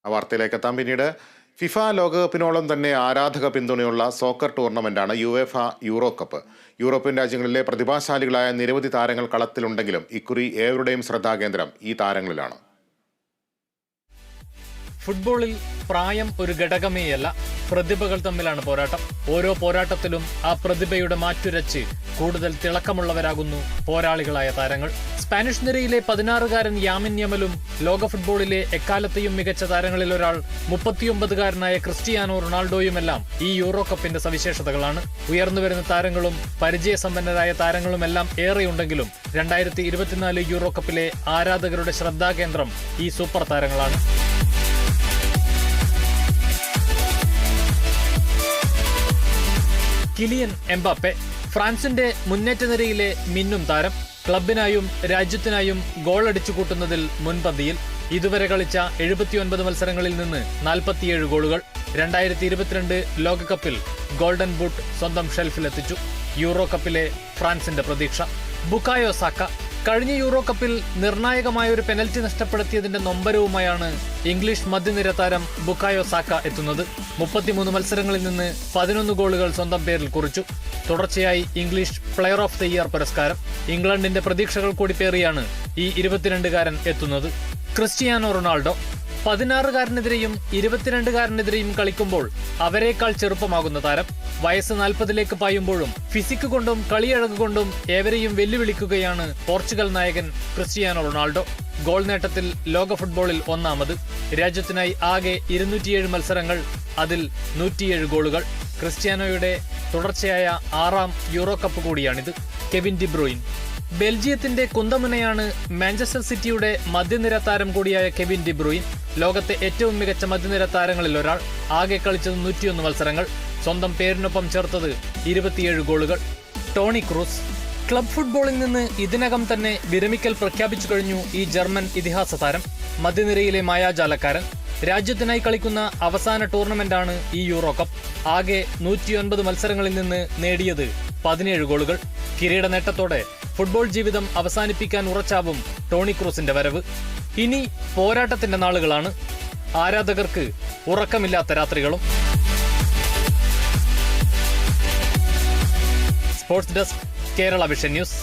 ആ വാർത്തയിലേക്ക് എത്താം. പിന്നീട് ഫിഫ ലോകകപ്പിനോളം തന്നെ ആരാധക പിന്തുണയുള്ള സോക്കർ ടൂർണമെന്റാണ് യുവേഫ യൂറോ കപ്പ്. യൂറോപ്യൻ രാജ്യങ്ങളിലെ പ്രതിഭാശാലികളായ നിരവധി താരങ്ങൾ കളത്തിലുണ്ടെങ്കിലും ഇക്കുറി ഏവരുടെയും ശ്രദ്ധാകേന്ദ്രം ഈ താരങ്ങളിലാണ്. ഫുട്ബോളിൽ പ്രായം ഒരു ഘടകമേയല്ല, പ്രതിഭകൾ തമ്മിലാണ് പോരാട്ടം. ഓരോ പോരാട്ടത്തിലും ആ പ്രതിഭയുടെ മാറ്റുരച്ച് കൂടുതൽ തിളക്കമുള്ളവരാകുന്നു പോരാളികളായ താരങ്ങൾ. സ്പാനിഷ് നിരയിലെ 16-കാരൻ യാമിൻ യമലും ലോക ഫുട്ബോളിലെ എക്കാലത്തെയും മികച്ച താരങ്ങളിൽ ഒരാൾ 39-കാരനായ ക്രിസ്റ്റിയാനോ റൊണാൾഡോയുമെല്ലാം ഈ യൂറോ കപ്പിന്റെ സവിശേഷതകളാണ്. ഉയർന്നുവരുന്ന താരങ്ങളും പരിചയസമ്പന്നരായ താരങ്ങളുമെല്ലാം ഏറെയുണ്ടെങ്കിലും 2024 യൂറോ കപ്പിലെ ആരാധകരുടെ ശ്രദ്ധാകേന്ദ്രം ഈ സൂപ്പർ താരങ്ങളാണ്. കിലിയൻ എംബാപ്പെ ഫ്രാൻസിന്റെ മുന്നേറ്റ നിരയിലെ മിന്നും താരം. ക്ലബിനായും രാജ്യത്തിനായും ഗോൾ അടിച്ചു കൂട്ടുന്നതിൽ മുൻപന്തിയിൽ. ഇതുവരെ കളിച്ച 79 മത്സരങ്ങളിൽ നിന്ന് 47 ഗോളുകൾ. 2022 ലോകകപ്പിൽ ഗോൾഡൻ ബൂട്ട് സ്വന്തം ഷെൽഫിലെത്തിച്ചു. യൂറോ കപ്പിലെ ഫ്രാൻസിന്റെ പ്രതീക്ഷ. ബുക്കായോ സാക്ക കഴിഞ്ഞ യൂറോ കപ്പിൽ നിർണായകമായ ഒരു പെനൽറ്റി നഷ്ടപ്പെടുത്തിയതിന്റെ നൊമ്പരവുമായാണ് ഇംഗ്ലീഷ് മധ്യനിര താരം ബുക്കായോ സാക്ക എത്തുന്നത്. 33 മത്സരങ്ങളിൽ നിന്ന് 11 ഗോളുകൾ സ്വന്തം പേരിൽ കുറിച്ചു. തുടർച്ചയായി English player of the year പുരസ്കാരം. ഇംഗ്ലണ്ടിന്റെ പ്രതീക്ഷകൾ കൂടി പേറിയാണ് ഈ 22-കാരൻ എത്തുന്നത്. ക്രിസ്റ്റിയാനോ റൊണാൾഡോ 16-കാരനെതിരെയും 22-കാരനെതിരെയും കളിക്കുമ്പോൾ അവരെക്കാൾ ചെറുപ്പമാകുന്ന താരം. വയസ്സ് 40-ലേക്ക് പായുമ്പോഴും ഫിസിക് കൊണ്ടും കളിയഴക് കൊണ്ടും ഏവരെയും വെല്ലുവിളിക്കുകയാണ് പോർച്ചുഗൽ നായകൻ ക്രിസ്റ്റിയാനോ റൊണാൾഡോ. ഗോൾ നേട്ടത്തിൽ ലോക ഫുട്ബോളിൽ ഒന്നാമത്. രാജ്യത്തിനായി ആകെ 207 മത്സരങ്ങൾ, അതിൽ 107 ഗോളുകൾ. ക്രിസ്റ്റിയാനോയുടെ തുടർച്ചയായ 6ാം യൂറോ കപ്പ് കൂടിയാണിത്. കെവിൻ ഡി ബ്രൂയിൻ ബെൽജിയത്തിന്റെ കുന്തമുനയാണ്. മാഞ്ചസ്റ്റർ സിറ്റിയുടെ മധ്യനിര താരം കൂടിയായ കെവിൻ ഡി ബ്രൂയിൻ ലോകത്തെ ഏറ്റവും മികച്ച മധ്യനിര താരങ്ങളിൽ ഒരാൾ. ആകെ കളിച്ചത് 101 മത്സരങ്ങൾ. സ്വന്തം പേരിനൊപ്പം ചേർത്തത് 27 ഗോളുകൾ. ടോണി ക്രൂസ് ക്ലബ് ഫുട്ബോളിൽ നിന്ന് ഇതിനകം തന്നെ വിരമിക്കൽ പ്രഖ്യാപിച്ചു കഴിഞ്ഞു ഈ ജർമ്മൻ ഇതിഹാസ താരം. മധ്യനിരയിലെ മായാജാലക്കാരൻ. രാജ്യത്തിനായി കളിക്കുന്ന അവസാന ടൂർണമെന്റാണ് ഈ യൂറോ കപ്പ്. ആകെ 109 മത്സരങ്ങളിൽ നിന്ന് നേടിയത് 17 ഗോളുകൾ. കിരീട നേട്ടത്തോടെ ഫുട്ബോൾ ജീവിതം അവസാനിപ്പിക്കാൻ ഉറച്ചാവും ടോണി ക്രൂസിന്റെ വരവ്. ഇനി പോരാട്ടത്തിന്റെ നാളുകളാണ്. ആരാധകർക്ക് ഉറക്കമില്ലാത്ത രാത്രികളും. Sports desk, Kerala Vision news.